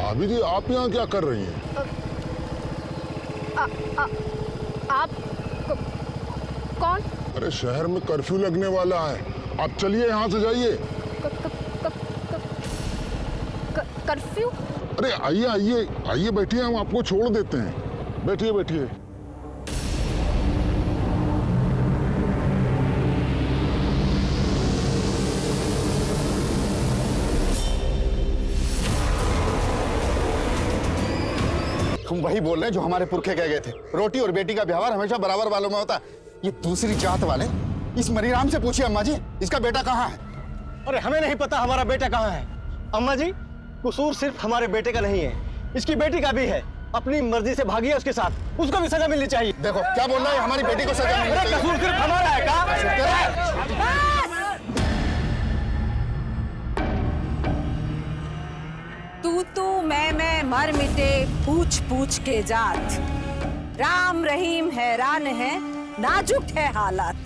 भाभी जी, आप यहाँ क्या कर रही हैं? आप कौन? अरे शहर में कर्फ्यू लगने वाला है, आप चलिए यहाँ से जाइए। कर्फ्यू? अरे आइए आइए आइए, बैठिए, हम आपको छोड़ देते हैं। बैठिए बैठिए। तुम वही बोल रहे हैं जो हमारे पुरखे कह गए थे, रोटी और बेटी का व्यवहार हमेशा बराबर वालों में होता है। ये दूसरी जात वाले इस मनीराम से पूछिए अम्मा जी, इसका बेटा कहाँ है? अरे हमें नहीं पता हमारा बेटा कहाँ है। अम्मा जी, कसूर सिर्फ हमारे बेटे का नहीं है, इसकी बेटी का भी है। अपनी मर्जी से भागी है उसके साथ, उसको भी सजा मिलनी चाहिए। देखो क्या बोल रहा है, हमारी बेटी को सजा मिलनी चाहिए। कसूर सिर्फ हमारा है का? तू मैं मर मिटे पूछ पूछ के जात। राम रहीम हैरान है, नाजुक है हालात।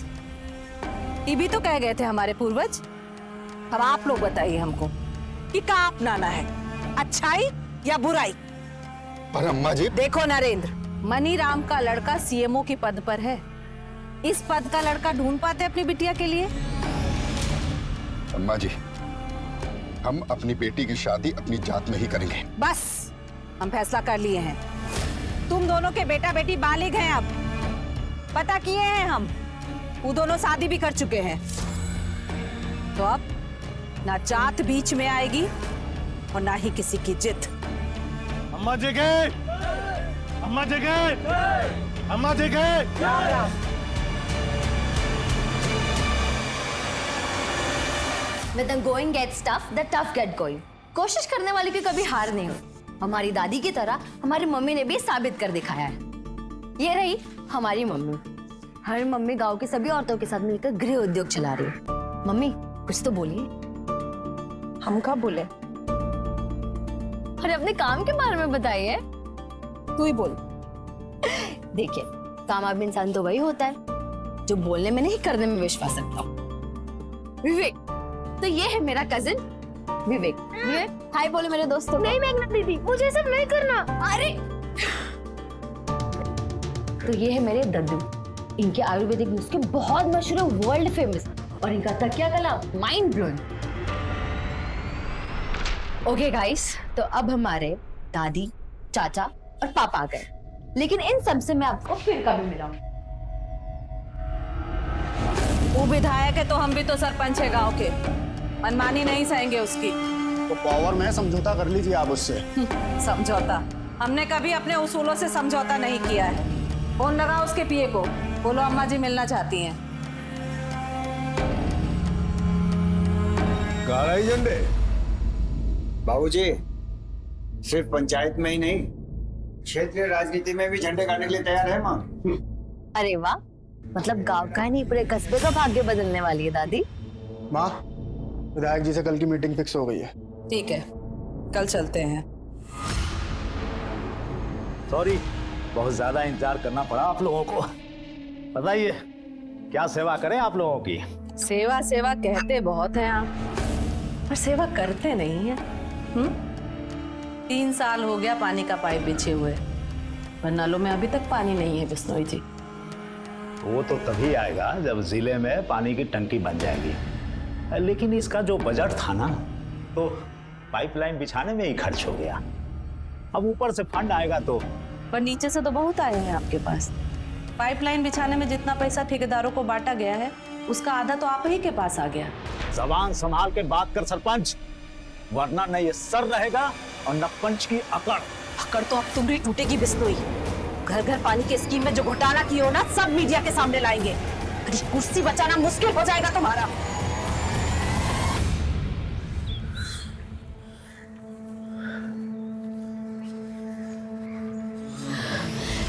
ये भी तो कह गए थे हमारे पूर्वज। अब आप लोग बताइए हमको कि क्या अपनाना है, अच्छाई या बुराई? पर अम्मा जी देखो नरेंद्र, मनीराम का लड़का सीएमओ के पद पर है। इस पद का लड़का ढूंढ पाते अपनी बिटिया के लिए? अम्मा जी, हम अपनी बेटी की शादी अपनी जात में ही करेंगे। बस, हम फैसला कर लिए हैं। तुम दोनों के बेटा बेटी बालिग हैं, अब पता किए हैं हम, वो दोनों शादी भी कर चुके हैं। तो अब ना जात बीच में आएगी और ना ही किसी की जिद। अम्मा जी गए, अम्मा जी गए, अम्मा जी गए। When the going gets tough, the tough get going. कोशिश करने वाले की कभी हार नहीं होती। हमारी दादी की तरह हमारी मम्मी ने भी साबित कर दिखाया है। ये रही हमारी मम्मी। हर मम्मी गांव की सभी औरतों के साथ मिलकर गृह उद्योग चला रही है। मम्मी कुछ तो बोलिए। हम कब बोले? अरे अपने काम के बारे में बताइए। तू ही बोल। देखिए, कामयाब इंसान तो वही होता है जो बोलने में नहीं करने में विश्वास रखता हो। विवेक, तो ये है मेरा कजिन विवेक। विवेक हाय बोले मेरे दोस्तों। नहीं मेघना दीदी, मुझे सब नहीं करना। अरे तो ये है मेरे दद्दू। इनके आयुर्वेदिक नुस्खे बहुत मशहूर है, वर्ल्ड फेमस, और इनका तकिया कला माइंड ब्लोइंग। ओके गाइस, तो अब हमारे दादी, चाचा और पापा आ गए, लेकिन इन सब से मैं आपको फिर कभी मिलाऊंगी। वो विधायक है तो हम भी तो सरपंच है गांव के, मनमानी नहीं सहेंगे उसकी। तो पावर में समझौता कर लीजिए आप उससे। समझौता? हमने कभी अपने उसूलों से समझौता नहीं किया है। फोन लगा उसके पीए को, बोलो अम्मा जी मिलना चाहती हैं। गाड़ा झंडे बाबूजी, सिर्फ पंचायत में ही नहीं, क्षेत्रीय राजनीति में भी झंडे गाड़ने के लिए तैयार है माँ। अरे वाह, मतलब गांव का ही नहीं पूरे कस्बे का भाग्य बदलने वाली है दादी। माँ, विधायक जी से कल की मीटिंग फिक्स हो गई है। ठीक है, कल चलते हैं। सॉरी, बहुत ज्यादा इंतजार करना पड़ा आप लोगों को। बताइए क्या सेवा करें आप लोगों की? सेवा सेवा कहते बहुत हैं आप, पर सेवा करते नहीं है। 3 साल हो गया पानी का पाइप बिछे हुए, पर नलों में अभी तक पानी नहीं है बिश्नोई जी। वो तो तभी आएगा जब जिले में पानी की टंकी बन जाएगी। लेकिन इसका जो बजट था ना, तो पाइपलाइन बिछाने में ही खर्च हो गया। अब ऊपर से फंड आएगा तो। पर नीचे से तो बहुत आए हैं आपके पास। पाइपलाइन बिछाने में जितना पैसा ठेकेदारों को बांटा गया है, उसका आधा तो आप ही के पास आ गया। जबान संभाल के बात कर सरपंच, वरना न ये सर रहेगा और न पंच की अकड़। अकड़ तो अब तुम्हारी टूटेगी बिश्नोई। घर घर पानी की स्कीम में जो घोटाला किया हो ना, सब मीडिया के सामने लाएंगे। कुर्सी बचाना मुश्किल हो जाएगा तुम्हारा।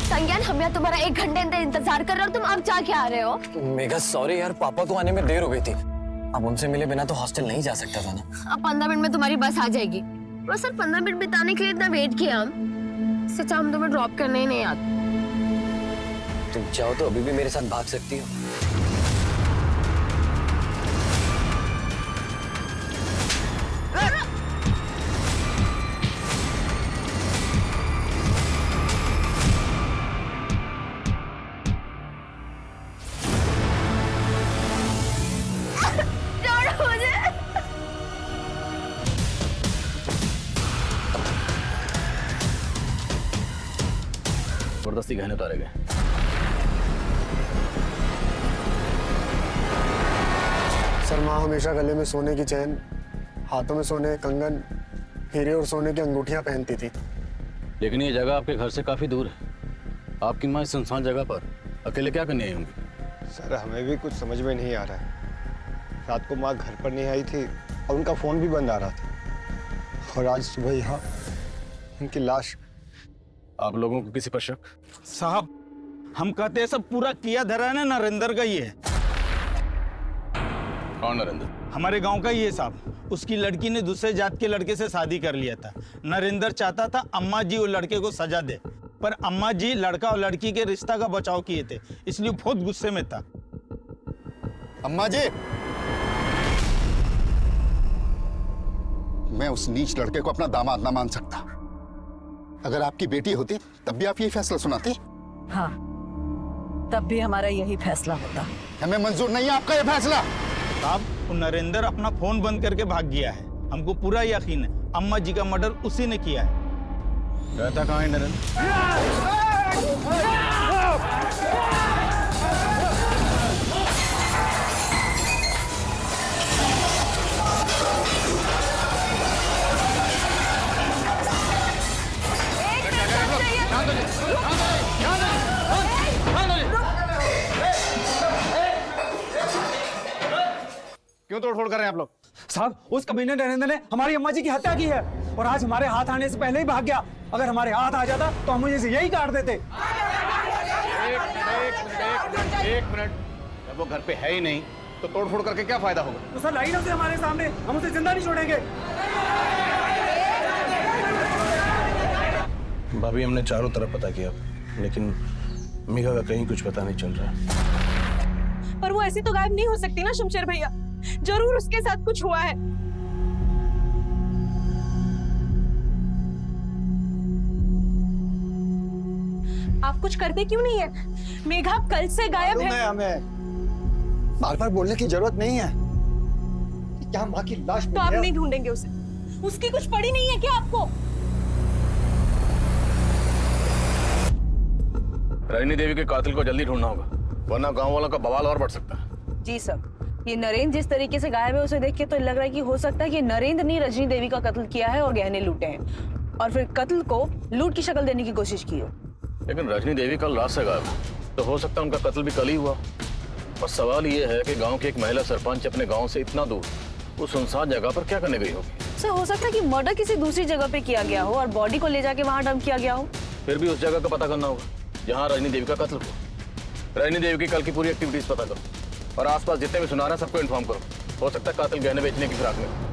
संज्ञान, हम यहाँ तुम्हारा 1 घंटे इंतजार कर रहे हो, तुम अब जा के आ रहे हो? मेघा सॉरी यार, पापा को आने में देर हो गई थी। अब उनसे मिले बिना तो हॉस्टल नहीं जा सकता था ना। अब 15 मिनट में तुम्हारी बस आ जाएगी। बस सर 15 मिनट बिताने के लिए इतना वेट किया हम। सच हम तुम्हें ड्रॉप करने ही नहीं आते। तुम चाहो तो अभी भी मेरे साथ भाग सकती हो। जबरदस्ती गहने उतारे गए। सर माँ हमेशा गले में सोने की चैन, हाथों में सोने के कंगन, हीरे और सोने की अंगूठियां पहनती थी। लेकिन ये जगह आपके घर से काफी दूर है। आपकी माँ इस सुनसान जगह पर अकेले क्या करने आई होंगी? सर हमें भी कुछ समझ में नहीं आ रहा है। रात को माँ घर पर नहीं आई थी और उनका फोन भी बंद आ रहा था, और आज सुबह यहाँ उनकी लाश। आप लोगों को किसी पर शक? साहब हम कहते हैं सब पूरा किया धरा है ना नरेंद्र का ही है। कौन नरेंद्र? हमारे गांव का ही है साहब। उसकी लड़की ने दूसरे जात के लड़के से शादी कर लिया था। नरेंद्र चाहता था अम्मा जी वो लड़के को सजा दे, पर अम्मा जी लड़का और लड़की के रिश्ता का बचाव किए थे, इसलिए बहुत गुस्से में था। अम्मा जी, मैं उस नीच लड़के को अपना दामाद ना मान सकता। अगर आपकी बेटी होती तब भी आप यही फैसला सुनाते? हाँ, तब भी हमारा यही फैसला होता। हमें मंजूर नहीं है आपका ये फैसला। साहब वो नरेंद्र अपना फोन बंद करके भाग गया है। हमको पूरा यकीन है अम्मा जी का मर्डर उसी ने किया है। रहता कहाँ है नरेंद्र? क्यों तोड़फोड़ कर रहे हैं आप लोग? साहब उस कमीने नरेंद्र ने हमारी अम्मा जी की हत्या की है और आज हमारे हाथ आने से पहले ही भाग गया। अगर हमारे हाथ आ जाता तो हम मुझे यही काट देते। एक मिनट, जब वो घर पे है ही नहीं तो तोड़फोड़ करके क्या फायदा होगा? तो सर लाइन से हमारे सामने, हम उसे जिंदा नहीं छोड़ेंगे। भाभी हमने चारों तरफ पता किया, लेकिन मीका का कहीं कुछ पता नहीं चल रहा। पर वो ऐसी तो गायब नहीं हो सकती ना शमशेर भैया, जरूर उसके साथ कुछ हुआ है। आप कुछ करते क्यों नहीं है? मेघा कल से गायब है। हमें बार बार बोलने की जरूरत नहीं है। क्या माँ की लाश तो आप नहीं ढूंढेंगे उसे? उसकी कुछ पड़ी नहीं है क्या आपको? रजनी देवी के कातिल को जल्दी ढूंढना होगा, वरना गांव वालों का बवाल और बढ़ सकता है। जी सर, ये नरेंद्र जिस तरीके से गायब है उसे देख के तो लग रहा है कि हो सकता है कि नरेंद्र ने रजनी देवी का कत्ल किया है और गहने लूटे हैं और फिर कत्ल को लूट की शक्ल देने की कोशिश की हो। लेकिन रजनी देवी कल रात से गायब है, तो हो सकता है उनका कत्ल भी कल ही हुआ। और सवाल ये है कि गांव की एक महिला सरपंच अपने गांव से इतना दूर उस सुनसान जगह पर क्या करने गई होगी? सर हो सकता है कि मर्डर किसी दूसरी जगह पे किया गया हो और बॉडी को ले जाके वहां डंप किया गया हो। फिर भी उस जगह का पता करना होगा जहाँ रजनी देवी का कत्ल हुआ। रजनी देवी की कल की पूरी एक्टिविटीज पता करो और आसपास जितने भी सुना रहे हैं सबको इन्फॉर्म करो। हो सकता है कातिल गहने बेचने की फिराक में।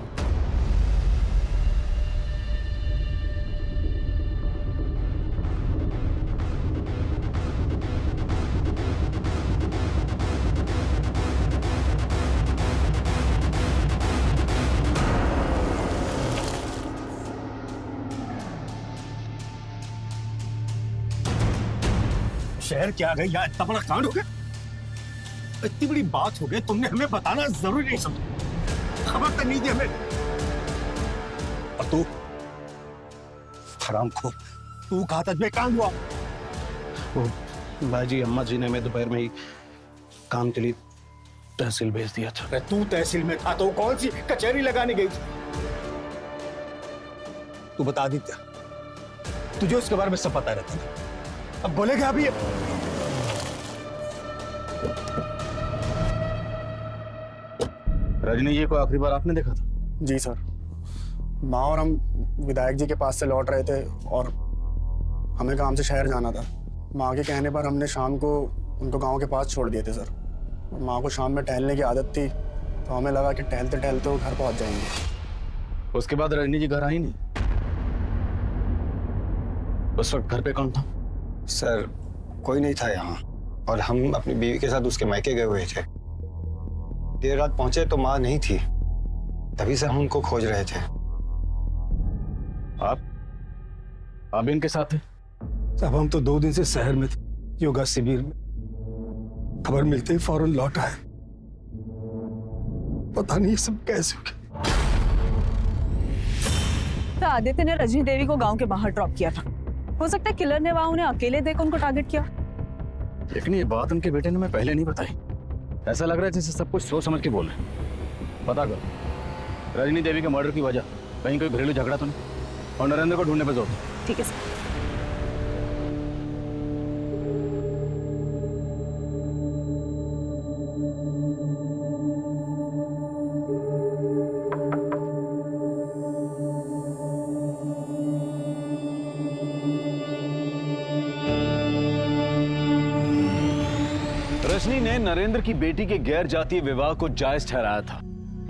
शहर क्या गई यार, इतना बड़ा कांड हो गया, इतनी बड़ी बात हो गई, तुमने हमें बताना जरूरी नहीं समझा, खबर तक नहीं दी हमें। और तू हरामखोर, तू कहा था बेकाम हुआ? वो बाजी अम्मा जी ने हमें दोपहर में ही काम के लिए तहसील भेज दिया था। तू तहसील में था तो कौन सी कचहरी लगाने गई थी? तू बता दी क्या, तुझे उसके बारे में सब पता रहता था, अब बोलेगा अभी? रजनी जी को आखिरी बार आपने देखा था? जी सर, माँ और हम विधायक जी के पास से लौट रहे थे और हमें काम से शहर जाना था। माँ के कहने पर हमने शाम को उनको गांव के पास छोड़ दिए थे सर। माँ को शाम में टहलने की आदत थी तो हमें लगा कि टहलते टहलते वो घर पहुंच जाएंगे। उसके बाद रजनी जी घर आई नहीं? उस वक्त घर पे कौन था? सर कोई नहीं था यहाँ और हम अपनी बीवी के साथ उसके मायके गए हुए थे। देर रात पहुंचे तो माँ नहीं थी, तभी से हम उनको खोज रहे थे। आप इनके साथ थे? साहब हम तो 2 दिन से शहर में थे, योगा शिविर में। खबर मिलते ही फौरन लौट आए। पता नहीं सब कैसे हो गया। तो आदित्य ने रजनी देवी को गांव के बाहर ड्रॉप किया था हो सकता है किलर ने वहां उन्हें अकेले देख उनको टारगेट किया। लेकिन ये बात उनके बेटे ने मैं पहले नहीं बताई। ऐसा लग रहा है जैसे सब कुछ सोच समझ के बोल रहे हैं। पता कर रजनी देवी के मर्डर की वजह कहीं कोई घरेलू झगड़ा तो नहीं, और नरेंद्र को ढूंढने पर जोर। ठीक है सर। रजनी ने नरेंद्र की बेटी के गैर जातीय विवाह को जायज ठहराया था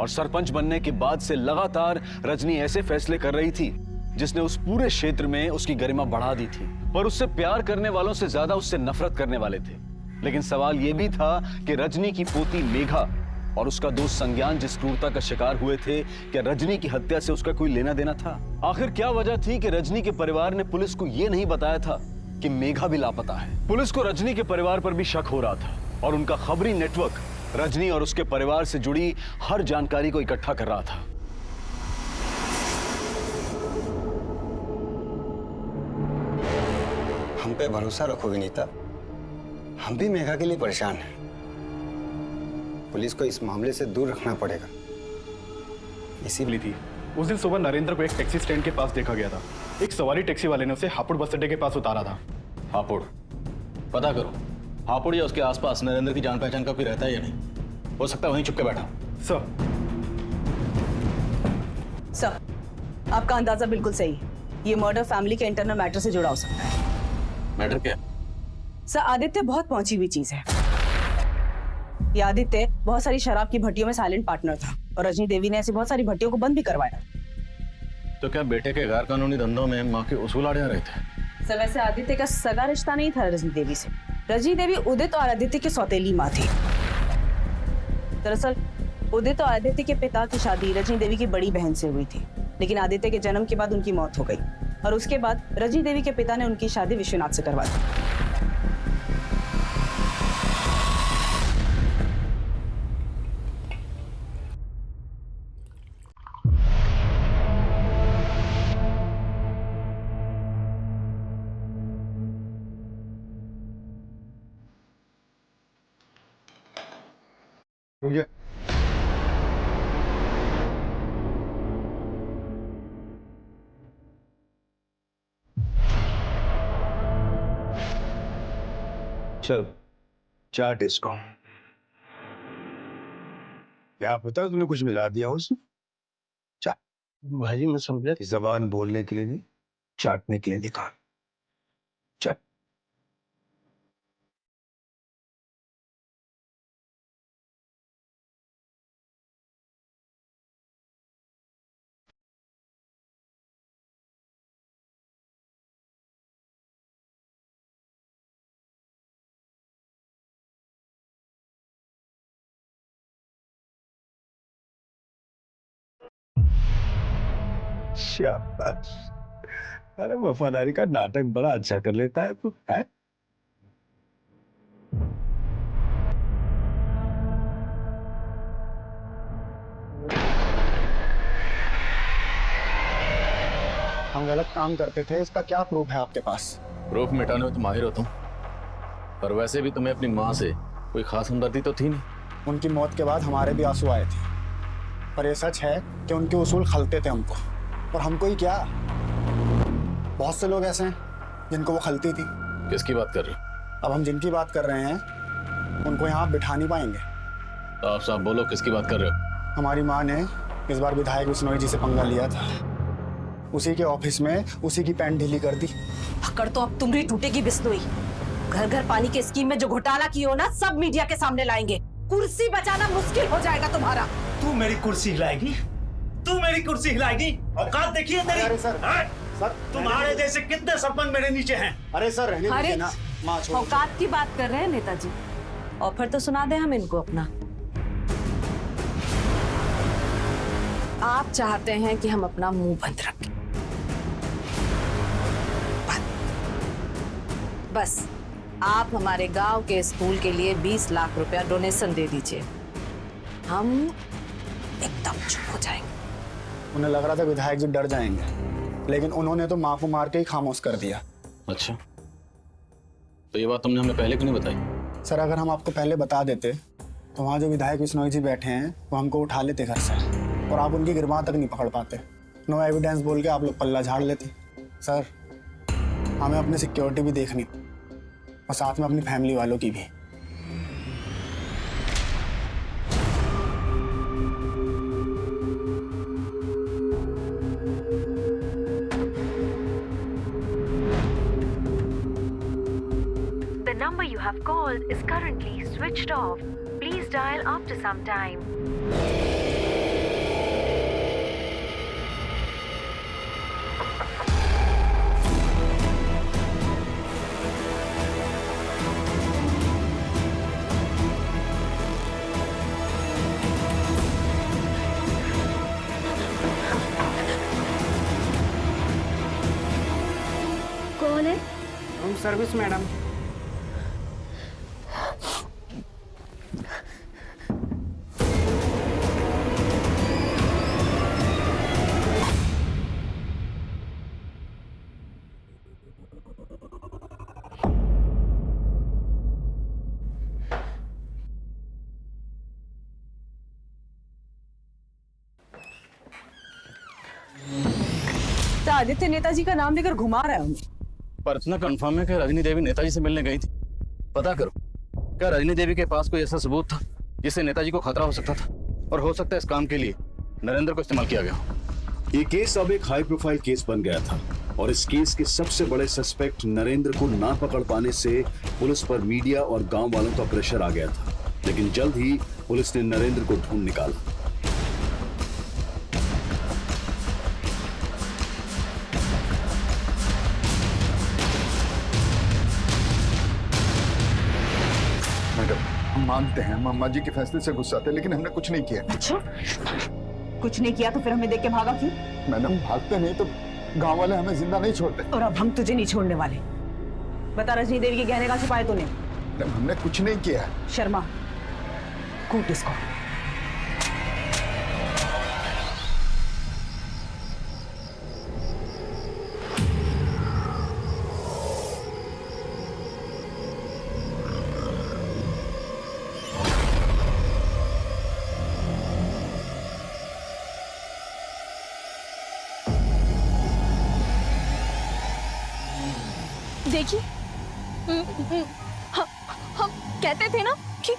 और सरपंच बनने के बाद से लगातार रजनी ऐसे फैसले कर रही थी जिसने उस पूरे क्षेत्र में उसकी गरिमा बढ़ा दी थी। पर उससे प्यार करने वालों से ज्यादा उससे नफरत करने वाले थे। लेकिन सवाल यह भी था कि रजनी की पोती मेघा और उसका दोस्त संज्ञान जिस क्रूरता का शिकार हुए थे, क्या रजनी की हत्या से उसका कोई लेना देना था? आखिर क्या वजह थी कि रजनी के परिवार ने पुलिस को यह नहीं बताया था कि मेघा भी लापता है? पुलिस को रजनी के परिवार पर भी शक हो रहा था और उनका खबरी नेटवर्क रजनी और उसके परिवार से जुड़ी हर जानकारी को इकट्ठा कर रहा था। हम पे भरोसा रखो विनीता, हम भी मेघा के लिए परेशान हैं। पुलिस को इस मामले से दूर रखना पड़ेगा। इसीलिए थी उस दिन सुबह नरेंद्र को एक टैक्सी स्टैंड के पास देखा गया था। एक सवारी टैक्सी वाले ने उसे हापुड़ बस अड्डे के पास उतारा था। हापुड़ पता करो, हापुड़ या उसके आसपास नरेंद्र की जान पहचान का कोई रहता है या नहीं? हो सकता है वहीं चुप के बैठा। सर सर, आपका अंदाजा बिल्कुल सही है। ये मर्डर फैमिली के इंटरनल मैटर से जुड़ा हो सकता है। मैटर क्या? सर, आदित्य बहुत पहुंची हुई चीज है। ये आदित्य बहुत सारी शराब की भट्टियों में साइलेंट पार्टनर था और रजनी देवी ने ऐसी बहुत सारी भट्टियों को बंद भी करवाया। तो क्या बेटे के गैर कानूनी धंधों में माँ के उसूल आड़े आ रहे थे? सर, वैसे आदित्य का सगा रिश्ता नहीं था रजनी देवी से। रजनी देवी उदित और आदित्य की सौतेली माँ थी। दरअसल उदित और आदित्य के पिता की शादी रजनी देवी की बड़ी बहन से हुई थी, लेकिन आदित्य के जन्म के बाद उनकी मौत हो गई और उसके बाद रजनी देवी के पिता ने उनकी शादी विश्वनाथ से करवा दी। चल चाट इसको। क्या पता तूने कुछ मिला दिया उसमें? चाट भाजी मैं समझा जबान बोलने के लिए नहीं, चाटने के लिए दिखा। चाट शाबाश। अरे वफादारी का नाटक बड़ा अच्छा कर लेता है तू। हम गलत काम करते थे, इसका क्या प्रूफ है आपके पास? प्रूफ मिटाने में तो माहिर हो तुम, पर वैसे भी तुम्हें अपनी माँ से कोई खास हमदर्दी तो थी नहीं। उनकी मौत के बाद हमारे भी आंसू आए थे, पर यह सच है कि उनके उसूल खलते थे हमको, और हमको ही क्या, बहुत से लोग ऐसे हैं जिनको वो खलती थी। किसकी बात कर रहे हो? अब हम जिनकी बात कर रहे हैं उनको यहाँ बिठा नहीं पाएंगे। तो आप साहब बोलो, किसकी बात कर रहे हो? हमारी माँ ने इस बार विधायक बिश्नोई जी से पंगा लिया था, उसी के ऑफिस में उसी की पैंट ढीली कर दी। पकड़ तो अब तुम्हारी टूटेगी बिश्नोई। घर घर पानी के स्कीम में जो घोटाला किया हो ना, सब मीडिया के सामने लाएंगे। कुर्सी बचाना मुश्किल हो जाएगा तुम्हारा। तू मेरी कुर्सी हिलाएगी? तू मेरी कुर्सी हिलाएगी? औकात देखिए तेरी। अरे सर, सर तुम्हारे जैसे कितने सरपंच मेरे नीचे हैं। अरे सर रहने दीजिए ना, माँ छोड़। औकात की बात कर रहे हैं नेताजी, और फिर तो सुना दे हम इनको अपना। आप चाहते हैं कि हम अपना मुंह बंद रखें, बस आप हमारे गांव के स्कूल के लिए 20 लाख रुपया डोनेशन दे दीजिए, हम एकदम चुप हो जाएंगे। उन्हें लग रहा था विधायक जी डर जाएंगे, लेकिन उन्होंने तो माँ को मार के ही खामोश कर दिया। अच्छा, तो ये बात तुमने हमें पहले क्यों नहीं बताई? सर अगर हम आपको पहले बता देते तो वहाँ जो विधायक विश्नोई जी बैठे हैं वो हमको उठा लेते घर से और आप उनकी गिरबान तक नहीं पकड़ पाते। नो एविडेंस बोल के आप लोग पल्ला झाड़ लेते। सर हमें अपनी सिक्योरिटी भी देखनी और साथ में अपनी फैमिली वालों की भी। The number you have called is currently switched off. Please dial after some time. कौन है? Room service madam. तो आदित्य नेताजी का नाम लेकर घुमा रहा है उन्हें। पर इतना कंफर्म है कि रजनी देवी नेताजी से मिलने गई थी। पता करो, क्या रजनी देवी के पास कोई ऐसा सबूत था जिससे नेताजी को खतरा हो सकता था? और हो सकता है इस काम के लिए नरेंद्र को इस्तेमाल किया गया हो। ये केस अब एक हाई प्रोफाइल केस बन गया था और इस केस के सबसे बड़े सस्पेक्ट नरेंद्र को ना पकड़ पाने से पुलिस पर मीडिया और गांव वालों का प्रेशर आ गया था। लेकिन जल्द ही पुलिस ने नरेंद्र को ढूंढ निकाला। मैडम हम मानते हैं हम अम्मा जी के फैसले से गुस्सा थे, लेकिन हमने कुछ नहीं किया। अच्छा, कुछ नहीं किया तो फिर हमें देख के भागा क्यों? मैडम भागते नहीं तो गांव वाले हमें जिंदा नहीं छोड़ते। और अब हम तुझे नहीं छोड़ने वाले। बता रजनी देवी के गहने का छुपाए तूने? मैडम हमने कुछ नहीं किया। शर्मा, कूट इसको। देखिए, हम कहते थे ना कि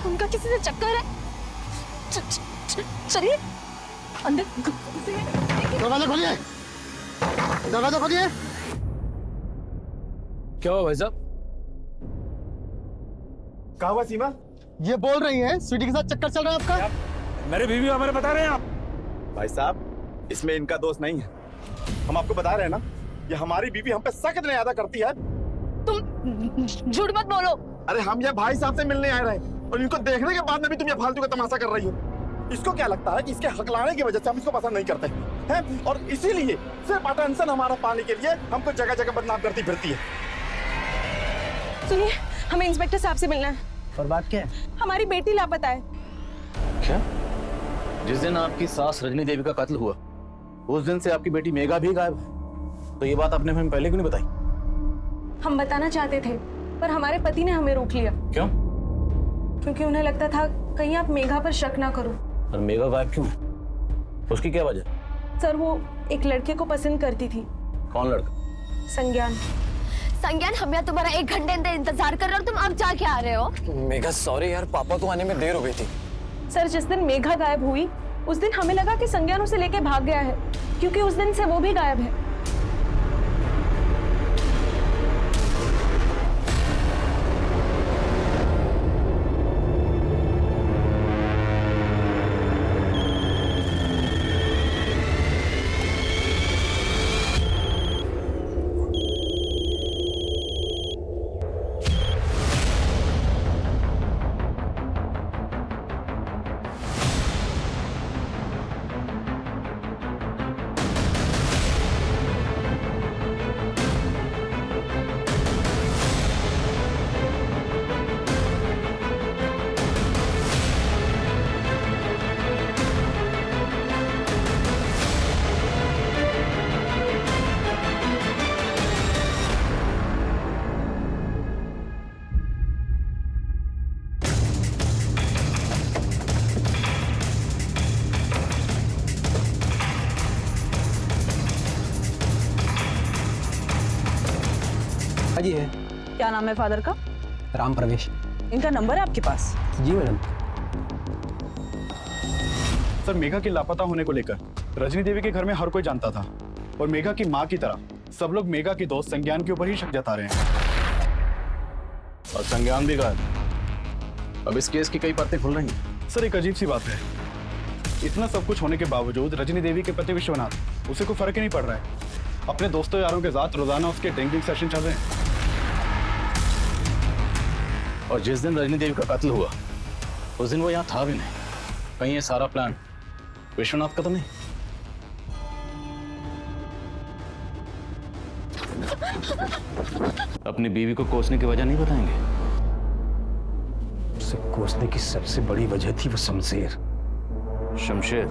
उनका किसी से चक्कर है। चलिए अंदर। दरवाजा खोलिए, दरवाजा खोलिए। क्या हुआ भाई साहब? कहा हुआ सीमा? ये बोल रही है स्वीटी के साथ चक्कर चल रहा है आपका? मेरे बीवी हमारे बता रहे हैं आप। भाई साहब इसमें इनका दोष नहीं है। हम आपको बता रहे हैं ना, ये हमारी बीवी हम पे सख्त न्यायादा करती है। तुम झूठ मत बोलो। अरे हम ये भाई साहब से मिलने आए रहे और इनको देखने के बाद में भी तुम ये फालतू का तमाशा कर रही हो। इसको क्या लगता है कि इसके हकलाने की वजह से हम इसको पसंद नहीं करते हैं और इसीलिए सिर्फ अटेंशन हमारा पाने के लिए हमको जगह जगह बदनाम करती फिरती है। सुनिए, हमें इंस्पेक्टर साहब से मिलना है। और बात क्या है? हमारी बेटी लापता है। क्या? जिस दिन आपकी सास रजनी देवी का कत्ल हुआ उस दिन से आपकी बेटी मेघा भी गायब है। तो ये बात आपने हमें पहले क्यों नहीं बताई? हम बताना चाहते थे पर हमारे पति ने हमें रोक लिया। क्यों? क्योंकि उन्हें लगता था कहीं आप मेघा पर शक ना करो। और मेघा गायब क्यों है? उसकी क्या वजह? सर वो एक लड़के को पसंद करती थी। कौन लड़का? संज्ञान। संज्ञान, हम यहाँ तुम्हारा 1 घंटे इंतजार कर रहे हो और तुम अब जाके आ रहे हो। मेघा सॉरी यार, पापा को आने में देर हो गई थी। सर जिस दिन मेघा गायब हुई उस दिन हमें लगा कि संज्ञान उसे लेके भाग गया है, क्योंकि उस दिन से वो भी गायब है। जी है। क्या नाम है फादर का? राम प्रवेश। इनका नंबर है आपके पास? जी मैडम। सर, मेघा के लापता होने को लेकर रजनी देवी के घर में हर कोई जानता था और मेघा की माँ की तरह सब लोग मेघा के दोस्त संज्ञान के ऊपर ही शक जता रहे हैं। और संज्ञान भी गायब। अब इस केस की कई परतें खुल रही हैं। सर, एक अजीब सी बात है, इतना सब कुछ होने के बावजूद रजनी देवी के पति विश्वनाथ, उसे कोई फर्क ही नहीं पड़ रहा है। अपने दोस्तों यारों के साथ रोजाना उसके ड्रिंकिंग सेशन चल रहे हैं। और जिस दिन रजनी देवी का कत्ल हुआ उस दिन वो यहाँ था भी नहीं। कहीं ये सारा प्लान विश्वनाथ का तो नहीं? अपनी बीवी को कोसने की वजह नहीं बताएंगे? उसे कोसने की सबसे बड़ी वजह थी वो शमशेर। शमशेर?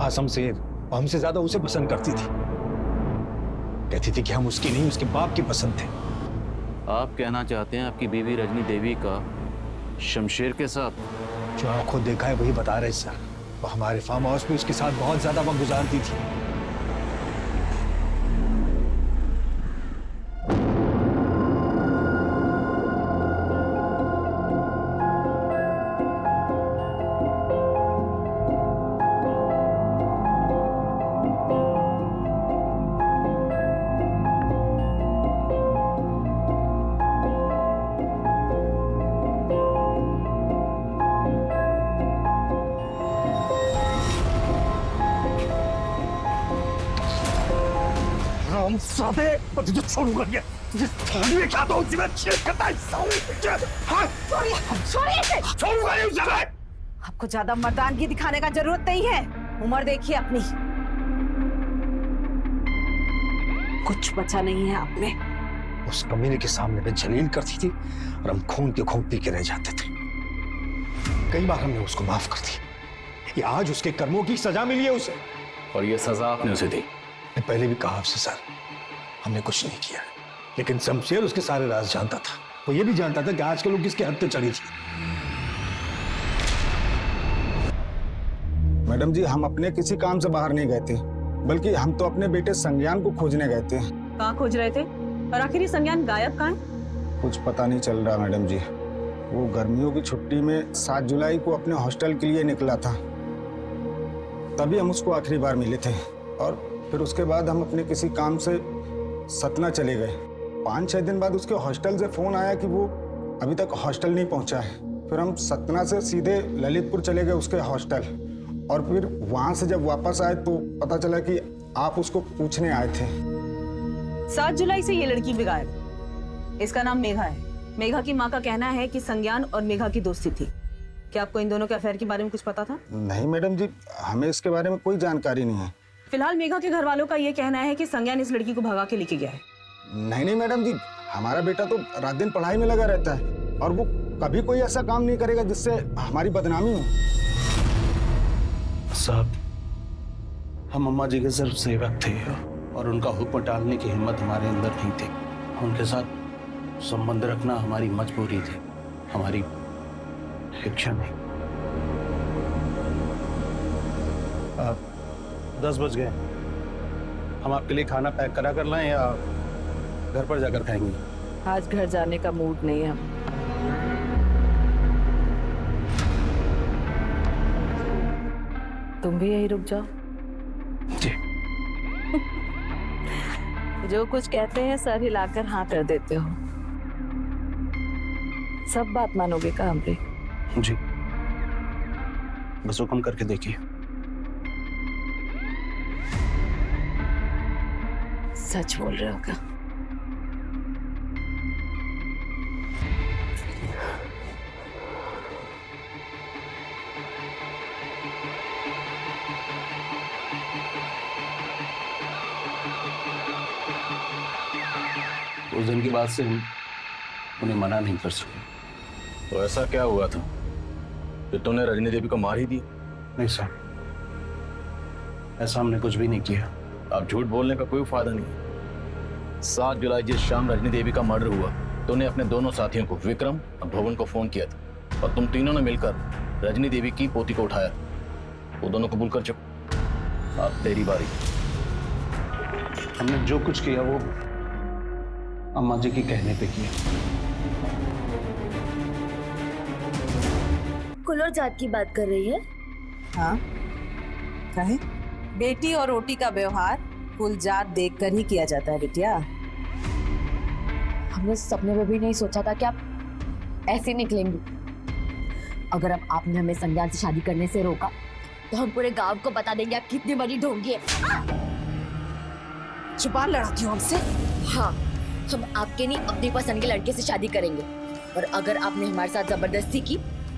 हाँ, शमशेर। हमसे ज्यादा उसे पसंद करती थी। कहती थी कि हम उसकी नहीं, उसके बाप की पसंद थे। आप कहना चाहते हैं आपकी बीवी रजनी देवी का शमशेर के साथ? जो आंखों देखा है वही बता रहे सर। वो हमारे फार्म हाउस में उसके साथ बहुत ज्यादा वक्त गुजारती थी। तुझे छोड़ूंगा क्या? तुझे थाने में क्या तो मैं छेद करता है। छोड़ूंगा नहीं उसे मैं। आपको ज्यादा मर्दानगी दिखाने का जरूरत नहीं है। उम्र देखिए अपनी, कुछ बचा नहीं है आप में। उस कमीने के सामने में जलील करती थी और हम खून के खून पी के रह जाते थे। कई बार हमने उसको माफ कर दी। ये आज उसके कर्मों की सजा मिली है उसे। और ये सजा आपने उसे दी? मैं पहले भी कहा आपसे सर, हमने कुछ नहीं किया, लेकिन शमशेर उसके सारे राज जानता था। वो ये भी जानता था कि आजकल वो किसके हद पे चढ़ी थी। मैडम जी, हम अपने किसी काम से बाहर नहीं गए थे, बल्कि हम तो अपने बेटे संज्ञान को खोजने गए थे। कहाँ खोज रहे थे? और आखिर ये संज्ञान गायब कहाँ है? कुछ पता नहीं चल रहा मैडम जी। वो गर्मियों की छुट्टी में 7 जुलाई को अपने हॉस्टल के लिए निकला था, तभी हम उसको आखिरी बार मिले थे। और फिर उसके बाद हम अपने किसी काम से सतना चले गए। 5-6 दिन बाद उसके हॉस्टल से फोन आया कि वो अभी तक हॉस्टल नहीं पहुंचा है। फिर हम सतना से सीधे ललितपुर चले गए उसके हॉस्टल, और फिर वहां से जब वापस आए तो पता चला कि आप उसको पूछने आए थे। 7 जुलाई से ये लड़की भी गायब। इसका नाम मेघा है। मेघा की माँ का कहना है कि संज्ञान और मेघा की दोस्ती थी। क्या आपको इन दोनों के अफेयर के बारे में कुछ पता था? नहीं मैडम जी, हमें इसके बारे में कोई जानकारी नहीं है। फिलहाल मेघा के घर वालों का ये कहना है कि संज्ञान इस लड़की को भगा के लेके गया है। नहीं मैडम जी, हमारा बेटा तो रात दिन पढ़ाई में लगा रहता है और वो कभी कोई ऐसा काम नहीं करेगा जिससे हमारी बदनामी हो। साहब, हम अम्मा जी के सिर्फ सेवक थे और उनका हुक्म टालने की हिम्मत हमारे अंदर नहीं थी। उनके साथ संबंध रखना हमारी मजबूरी थी, हमारी इच्छा नहीं। 10 बज गए। हम आपके लिए खाना पैक करा कर लाएं या घर पर जाकर खाएंगे? आज घर जाने का मूड नहीं है। तुम भी यही रुक जाओ। जी। जो कुछ कहते हैं सर हिलाकर हाँ कर देते हो। सब बात मानोगे का हमरे? जी, बस हुक्म करके देखिए। सच बोल रहे हो क्या? उस दिन की बात से हम उन्हें मना नहीं कर सके। तो ऐसा क्या हुआ था कि तूने रजनी देवी को मार ही दिया? नहीं सर, ऐसा हमने कुछ भी नहीं किया। अब झूठ बोलने का कोई फायदा नहीं। 7 जुलाई जिस शाम रजनी देवी का मर्डर हुआ, तूने अपने दोनों साथियों को, विक्रम और भवन को फोन किया था और तुम तीनों ने मिलकर रजनी देवी की पोती को उठाया। वो दोनों कबूल कर चुके। अब तेरी बारी। हमने जो कुछ किया वो अम्मा जी के कहने पे किया। कुल और जात की बात कर रही है? हाँ, कहे बेटी और रोटी का व्यवहार कुल जात देखकर ही किया जाता है बिटिया। हमने सपने में भी नहीं सोचा था कि आप ऐसे निकलेंगे। अगर अब आपने हमें संज्ञान से शादी करने से रोका तो हम पूरे गांव को बता देंगे आप कितनी बड़ी ढोंगी है। जुबान लड़ाती हो हमसे? हाँ, हम आपके नहीं अपनी पसंद के लड़के से शादी करेंगे और अगर आपने हमारे साथ जबरदस्ती की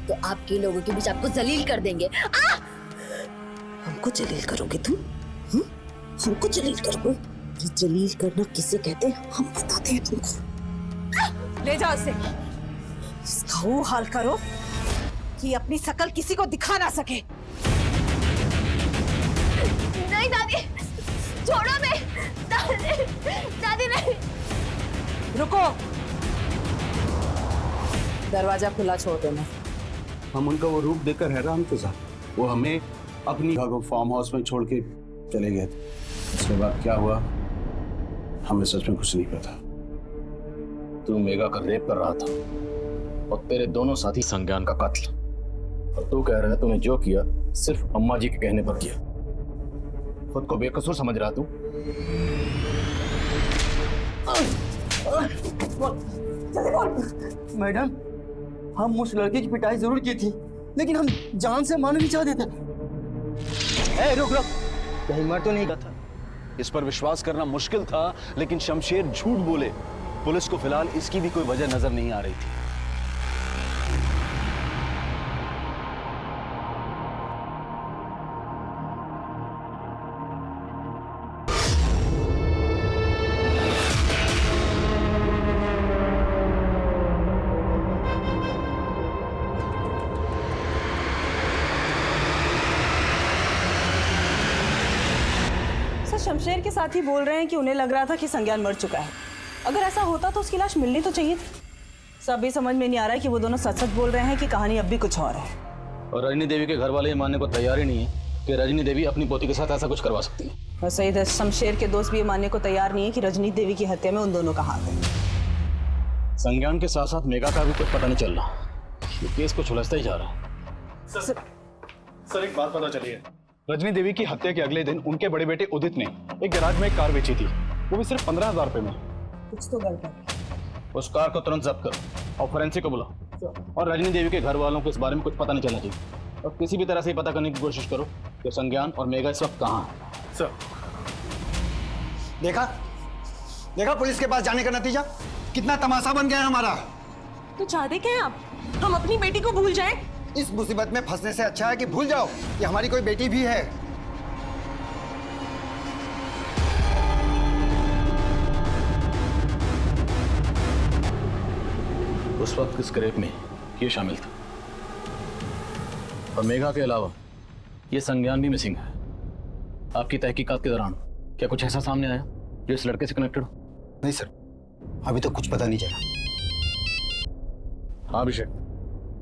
तो आपके लोगों के बीच आपको जलील कर देंगे। हमको जलील करोगे तुम? हमको जलील करोगे? जलील करना किसे कहते हैं हम बताते हैं तुमको। ले जाओ इसे, इसका वो हाल करो कि अपनी शकल किसी को दिखा ना सके। नहीं दादी, छोड़ो मैं। दादी नहीं। रुको, दरवाजा खुला छोड़ देना। हम उनका वो रूप देखकर हैरान थे साहब। वो हमें अपनी जगह फार्म हाउस में छोड़ के चले गए थे। उसके बाद क्या हुआ हमें सच में कुछ नहीं पता। तू मेघा का रेप कर रहा था और तेरे दोनों साथी संज्ञान का कत्ल, और तू कह रहा है तूने जो किया सिर्फ अम्मा जी के कहने पर किया। खुद को बेकसूर समझ रहा तू? मैडम, हम उस लड़के की पिटाई जरूर की थी, लेकिन हम जान से मारना नहीं चाहते थे। रुक रुक, कहीं मर तो नहीं गया था? इस पर विश्वास करना मुश्किल था, लेकिन शमशेर झूठ बोले। पुलिस को फिलहाल इसकी भी कोई वजह नजर नहीं आ रही थी। शमशेर के साथ ही बोल रहे हैं कि उन्हें लग रहा था कि संज्ञान मर चुका है। अगर ऐसा होता तो उसकी लाश मिलनी तो चाहिए थी। सब ये समझ में नहीं आ रहा है कि वो दोनों सच सच बोल रहे हैं कि कहानी अब भी कुछ और है। और रजनी देवी के घर वाले ये मानने को तैयार ही नहीं है कि रजनी देवी अपनी पोती के साथ ऐसा कुछ करवा सकती है। और सईद शमशेर के दोस्त भी ये मानने को तैयार नहीं है कि रजनी देवी की हत्या में उन दोनों का हाथ है। संज्ञान के साथ साथ मेघा का भी कुछ पता नहीं चल रहा। ये केस को सुलझता ही जा रहा है। सर एक बात पता चली है। रजनी देवी की हत्या के अगले दिन उनके बड़े बेटे उदित ने एक गैराज में एक कार बेची थी, वो भी सिर्फ 15,000 रुपए में। कुछ तो गलत है। उस कार को तुरंत जब्त करो और फोरेंसिक को बुलाओ, और रजनी देवी के घर वालों को इस बारे में कुछ पता नहीं चलना चाहिए, और किसी भी तरह से पता करने की कोशिश करो कि संज्ञान और मेघा इस वक्त कहाँ है। सर देखा पुलिस के पास जाने का नतीजा कितना तमाशा बन गया है हमारा। तो चाहते क्या हैं आप? हम अपनी बेटी को भूल जाएं? इस मुसीबत में फंसने से अच्छा है कि भूल जाओ कि हमारी कोई बेटी भी है। उस वक्त इस रेप में ये शामिल था, और मेघा के अलावा ये संज्ञान भी मिसिंग है। आपकी तहकीकात के दौरान क्या कुछ ऐसा सामने आया जो इस लड़के से कनेक्टेड हो? नहीं सर, अभी तक कुछ पता नहीं चला। हाँ अभिषेक।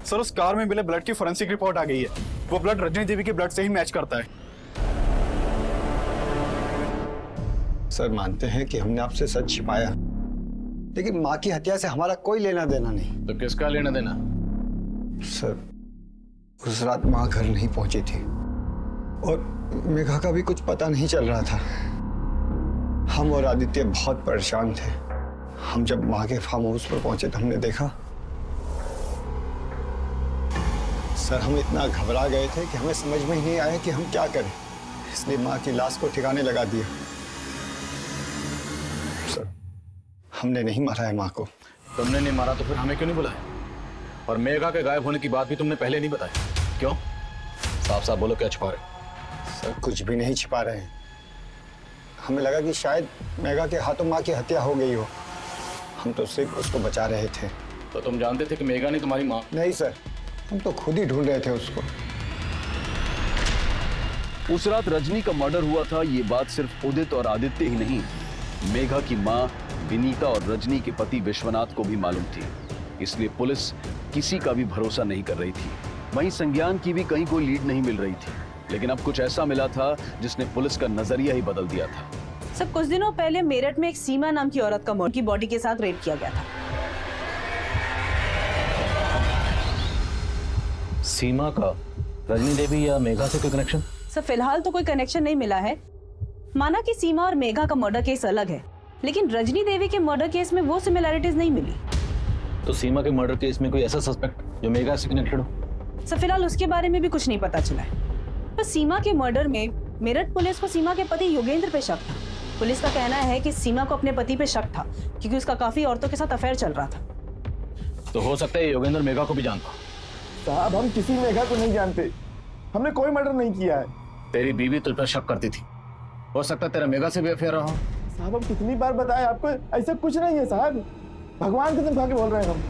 सर उस कार में मिले ब्लड की फोरेंसिक रिपोर्ट आ गई है। वो ब्लड रजनी देवी के ब्लड से ही मैच करता है। सर मानते हैं कि हमने आपसे सच छिपाया, लेकिन माँ की हत्या से हमारा कोई लेना देना नहीं। तो किसका लेना देना? सर उस रात माँ घर नहीं पहुंची थी और मेघा का भी कुछ पता नहीं चल रहा था। हम और आदित्य बहुत परेशान थे। हम जब माँ के फार्म हाउस पर पहुंचे तो हमने देखा, सर हम इतना घबरा गए थे कि हमें समझ में ही नहीं आया कि हम क्या करें, इसलिए माँ की लाश को ठिकाने लगा दिया। सर हमने नहीं मारा है माँ को। तुमने नहीं मारा तो फिर हमें क्यों नहीं बुलाया? और मेघा के गायब होने की बात भी तुमने पहले नहीं बताई, क्यों? साफ साफ बोलो, क्या छिपा रहे? सर कुछ भी नहीं छिपा रहे हैं। हमें लगा कि शायद मेघा के हाथों माँ की हत्या हो गई हो। हम तो सिर्फ उसको बचा रहे थे। तो तुम जानते थे कि मेघा ने तुम्हारी माँ? नहीं सर, हम तो खुद ही ढूंढ रहे थे उसको। उस रात रजनी का मर्डर हुआ था, ये बात सिर्फ उदित और आदित्य ही नहीं, मेघा की मां विनीता और रजनी के पति विश्वनाथ को भी मालूम थी। इसलिए पुलिस किसी का भी भरोसा नहीं कर रही थी। वहीं संज्ञान की भी कहीं कोई लीड नहीं मिल रही थी, लेकिन अब कुछ ऐसा मिला था जिसने पुलिस का नजरिया ही बदल दिया था। सर कुछ दिनों पहले मेरठ में एक सीमा नाम की औरत का उनकी बॉडी के साथ रेप किया गया था। सीमा का रजनी देवी या मेघा से कोई कनेक्शन? सर फिलहाल तो कोई कनेक्शन नहीं मिला है। माना कि सीमा और मेघा का मर्डर केस अलग है, लेकिन रजनी देवी के मर्डर केस में वो सिमिलैरिटीज नहीं मिली। तो सीमा के मर्डर केस में कोई ऐसा सस्पेक्ट जो मेघा से कनेक्टेड हो? सर फिलहाल उसके बारे में भी कुछ नहीं पता चला है। पर सीमा के मर्डर में मेरठ पुलिस को सीमा के पति योगेंद्र पे शक था। पुलिस का कहना है कि सीमा को अपने पति पे शक था क्योंकि उसका काफी औरतों के साथ अफेयर चल रहा था। तो हो सकता है योगेंद्र मेघा को भी जानता। साहब हम किसी मेघा को नहीं जानते, हमने कोई मर्डर नहीं किया है। तेरी बीवी तुझ पर शक करती थी, हो सकता है तेरा मेघा से भी अफेयर रहा हो। साहब हम कितनी बार बताए आपको, ऐसा कुछ नहीं है साहब, भगवान कसम खा के बोल रहे हैं हम।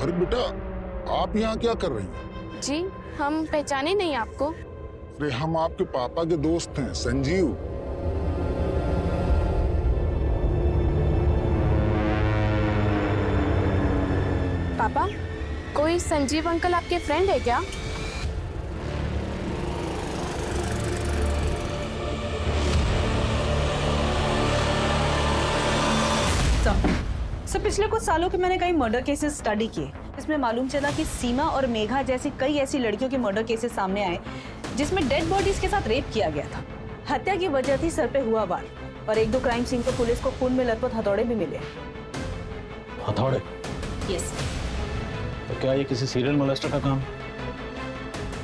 अरे बेटा, आप यहाँ क्या कर रही हैं? जी हम पहचाने नहीं आपको। अरे हम आपके पापा के दोस्त हैं, संजीव। पापा, कोई संजीव अंकल आपके फ्रेंड है क्या? सर पिछले कुछ सालों के मैंने कई मर्डर केसेस स्टडी किए, इसमें मालूम चला कि सीमा और मेघा जैसी कई ऐसी लड़कियों के मर्डर केसेस सामने आए जिसमें डेड बॉडीज के साथ रेप किया गया था। हत्या की वजह थी सर पे हुआ वार, और एक दो क्राइम सीन पर पुलिस को खून में लथपथ हथौड़े भी मिले। हथौड़े? यस। तो क्या ये किसी सीरियल मोलेस्टर का काम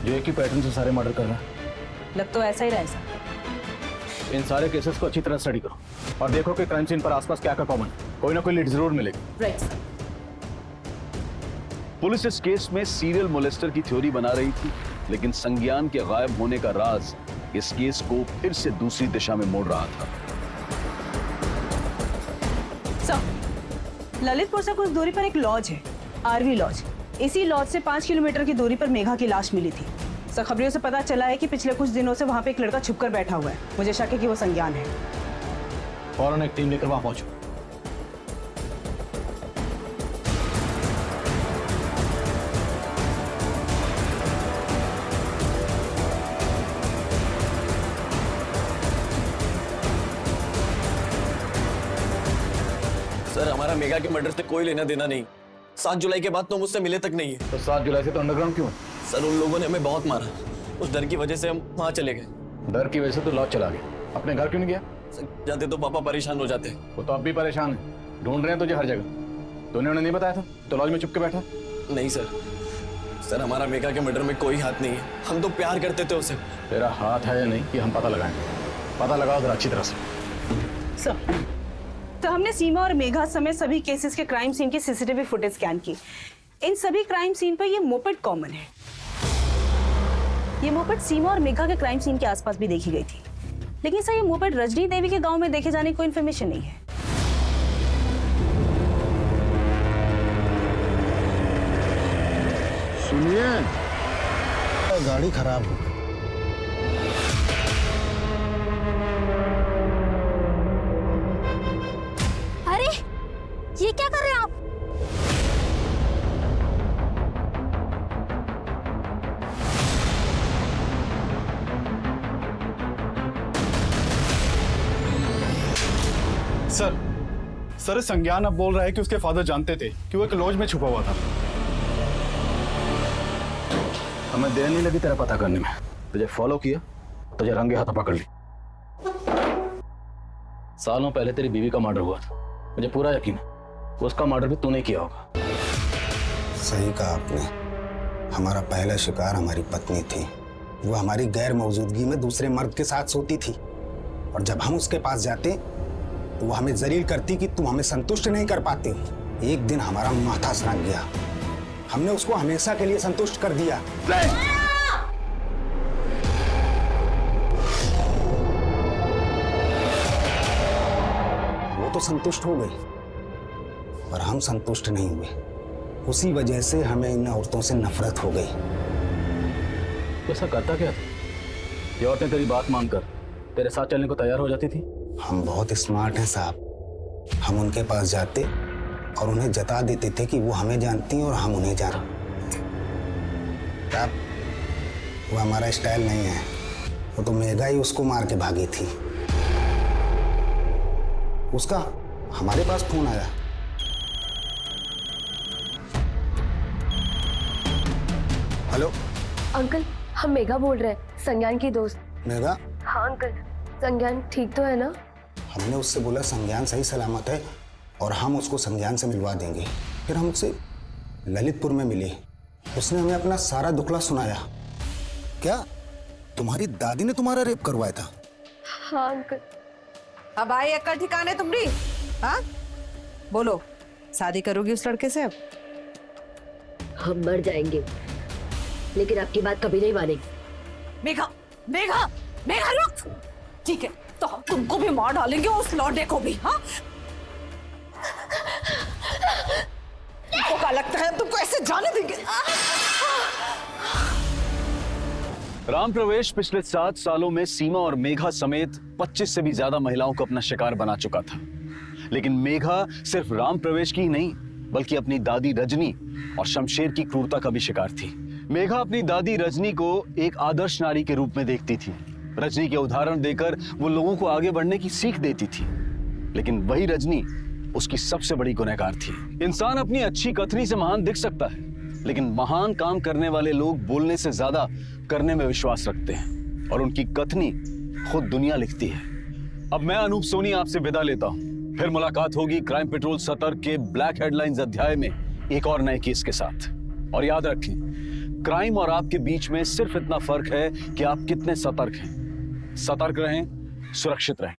जो एक ही पैटर्न से सारे मर्डर कर रहा है? लग तो ऐसा ही रहा है सर। इन सारे केसेस को अच्छी तरह स्टडी करो और देखो कि क्राइम सीन पर आसपास क्या क्या कॉमन है, कोई ना कोई लीड जरूर मिलेगी। Right sir. पुलिस इस केस में सीरियल मोलेस्टर की थ्योरी बना रही थी, लेकिन संज्ञान के गायब होने का राज इस केस को फिर से दूसरी दिशा में मोड़ रहा था। सर ललितपुर से कुछ दूरी पर एक लॉज है, आरवी लॉज। इसी लॉज से 5 किलोमीटर की दूरी पर मेघा की लाश मिली थी। सर खबरों से पता चला है कि पिछले कुछ दिनों से वहां पे एक लड़का छुपकर बैठा हुआ है। मुझे शक है कि वो संज्ञान है। फौरन एक टीम लेकर वहां पहुंचो। सर हमारा मेघा के मर्डर से कोई लेना देना नहीं। 7 जुलाई के बाद तो मुझसे मिले तक नहीं है। तो 7 जुलाई से तो अंडरग्राउंड क्यों? सर उन लोगों ने हमें बहुत मारा, उस डर की वजह से हम वहाँ चले गए। डर की वजह से तो लॉज चला गया, अपने घर क्यों नहीं गया? जाते तो पापा परेशान हो जाते। वो तो अब भी परेशान है, ढूंढ रहे हैं तुझे हर जगह। तूने उन्हें नहीं बताया था तो लॉज में चुप के बैठा? नहीं सर, सर हमारा मेघा के मर्डर में कोई हाथ नहीं है। हम तो प्यार करते थे उसे। तेरा हाथ है या नहीं कि हम पता लगाएंगे। पता लगाओ जरा अच्छी तरह से। सर तो हमने सीमा और मेघा समेत सभी केसेस के क्राइम सीन की सीसीटीवी फुटेज स्कैन की। इन सभी क्राइम सीन पर ये मोपेड कॉमन है। ये मोपेड सीमा और मेघा के क्राइम सीन के आसपास भी देखी गई थी, लेकिन सर ये मोपेड रजनी देवी के गांव में देखे जाने की कोई इन्फॉर्मेशन नहीं है। सुनिए, गाड़ी खराब हो। अरे ये क्या कर रहे हैं आप? सर संज्ञान अब बोल रहा है कि उसके फादर जानते थे कि वो एक लॉज में छुपा हुआ था। हमें देर नहीं लगी तेरा पता करने में, तुझे फॉलो किया, तुझे रंगे हाथ पकड़ ली। सालों पहले तेरी बीवी का मर्डर हुआ था, मुझे पूरा यकीन है उसका मर्डर भी तूने किया होगा। सही कहा आपने। हमारा पहला शिकार हमारी पत्नी थी। वो हमारी गैर मौजूदगी में दूसरे मर्द के साथ सोती थी, और जब हम उसके पास जाते तो वो हमें जलील करती कि तुम हमें संतुष्ट नहीं कर पाते। एक दिन हमारा माथा सनक गया, हमने उसको हमेशा के लिए संतुष्ट कर दिया। वो तो संतुष्ट हो गई, पर हम संतुष्ट नहीं हुए। उसी वजह से हमें इन औरतों से नफरत हो गई। तो ऐसा करता क्या था? ये औरतें तेरी बात मानकर तेरे साथ चलने को तैयार हो जाती थी? हम बहुत स्मार्ट हैं साहब। हम उनके पास जाते और उन्हें जता देते थे कि वो हमें जानती हैं और हम उन्हें जानते। प्रताप, वो हमारा स्टाइल नहीं है। वो तो मेघा ही उसको मार के भागी थी। उसका हमारे पास फोन आया। हेलो अंकल, हम मेघा बोल रहे हैं, संज्ञान की दोस्त। मेघा? हाँ अंकल, संज्ञान ठीक तो है ना? हमने उससे बोला संज्ञान सही सलामत है और हम उसको संज्ञान से मिलवा देंगे। फिर हम उससे ललितपुर में मिले। उसने हमें अपना सारा दुखला सुनाया। क्या तुम्हारी दादी ने तुम्हारा रेप करवाया था? हाँ अंकल। अब आई अक्ल ठिकाने तुम्हारी? हाँ बोलो, शादी करोगी उस लड़के से? अब हम मर जाएंगे लेकिन आपकी बात कभी नहीं मानेंगे। मेघा, मेघा, मेघा रुक। ठीक है, तो हम तुमको भी मार डालेंगे, उस लौंडे को भी। हाँ, तुमको क्या लगता है तुमको ऐसे जाने देंगे? राम प्रवेश पिछले 7 सालों में सीमा और मेघा समेत 25 से भी ज्यादा महिलाओं को अपना शिकार बना चुका था। लेकिन मेघा सिर्फ राम प्रवेश की ही नहीं, बल्कि अपनी दादी रजनी और शमशेर की क्रूरता का भी शिकार थी। मेघा अपनी दादी रजनी को एक आदर्श नारी के रूप में देखती थी। रजनी के उदाहरण देकर वो लोगों को आगे बढ़ने की सीख देती थी। लेकिन वही रजनी उसकी सबसे बड़ी गुनहगार थी। इंसान अपनी अच्छी कथनी से महान दिख सकता है, लेकिन महान काम करने वाले लोग बोलने से ज्यादा करने में विश्वास रखते हैं और उनकी कथनी खुद दुनिया लिखती है। अब मैं अनूप सोनी आपसे विदा लेता हूं। फिर मुलाकात होगी क्राइम पेट्रोल सतर्क के ब्लैक हेडलाइंस अध्याय में एक और नए केस के साथ। और याद रखें, क्राइम और आपके बीच में सिर्फ इतना फर्क है कि आप कितने सतर्क हैं। सतर्क रहें, सुरक्षित रहें।